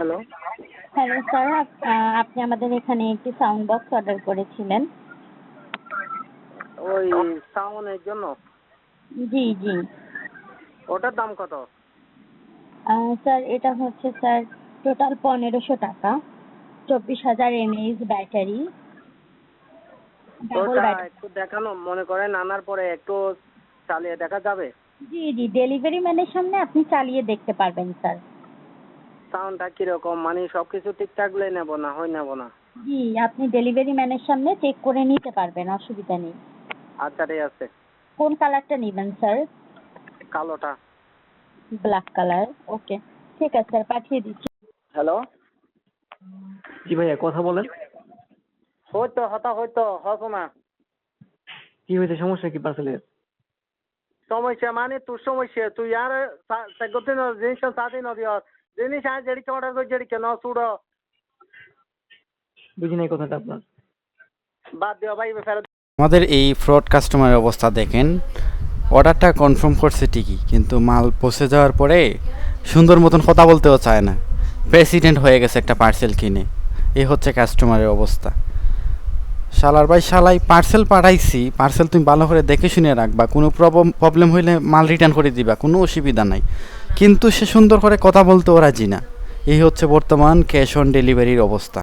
Hello. Hello sir, আপনি আমাদের এখানে একটি সাউন্ড বক্স অর্ডার করেছিলেন। ওই সাউন্ডের জন্য জি জি। ওটার দাম কত? স্যার এটা হচ্ছে স্যার টোটাল 1500 টাকা, 24,000 mAh ব্যাটারি, ডাবল ওটা ব্যাটারি। একটু দেখানো, মনে করেন আনার পরে একটু চালিয়ে দেখা যাবে? জি জি, ডেলিভারি ম্যানের সামনে আপনি চালিয়ে দেখতে পারবেন স্যার। সাউন্ডটা কিরকম, মানে সবকিছু ঠিক থাকলে নেব না হয় নেব না? জি, আপনি ডেলিভারি ম্যানের সামনে চেক করে নিতে পারবেন, অসুবিধা নেই। আচ্ছা ঠিক আছে। কোন কালারটা নেবেন স্যার? কালোটা। ব্ল্যাক কালার, ওকে ঠিক আছে স্যার, পাঠিয়ে দিচ্ছি। হ্যালো। জি ভাইয়া, কথা বলেন। হয়তো হতো না। কি হয়েছে, সমস্যা কি পার্সেলের? সমস্যা মানে তোর সমস্যা, তুই আর সেগোতে না জিনিসটা সাথে না দিও। জিনিস আর যেদিকে অর্ডার করে যেদিকে না ছুড়ো। বুঝি নাই কথাটা আপনার। বাদ দিও ভাই, ফেরত। আমাদের এই ফ্রড কাস্টমারের অবস্থা দেখেন। অর্ডারটা কনফার্ম করছে ঠিকই, কিন্তু মাল পৌঁছে যাওয়ার পরে সুন্দর মতন কথা বলতেও চায় না। প্রেসিডেন্ট হয়ে গেছে একটা পার্সেল কিনে। এই হচ্ছে কাস্টমারের অবস্থা। শালার ভাই শালাই পার্সেল পাঠাইছি, পার্সেল তুমি ভালো করে দেখে শুনে রাখবা, কোনো প্রবলেম হইলে মাল রিটার্ন করে দিবা, কোনো অসুবিধা নাই। কিন্তু সে সুন্দর করে কথা বলতেও রাজি না। এই হচ্ছে বর্তমান ক্যাশ অন ডেলিভারির অবস্থা।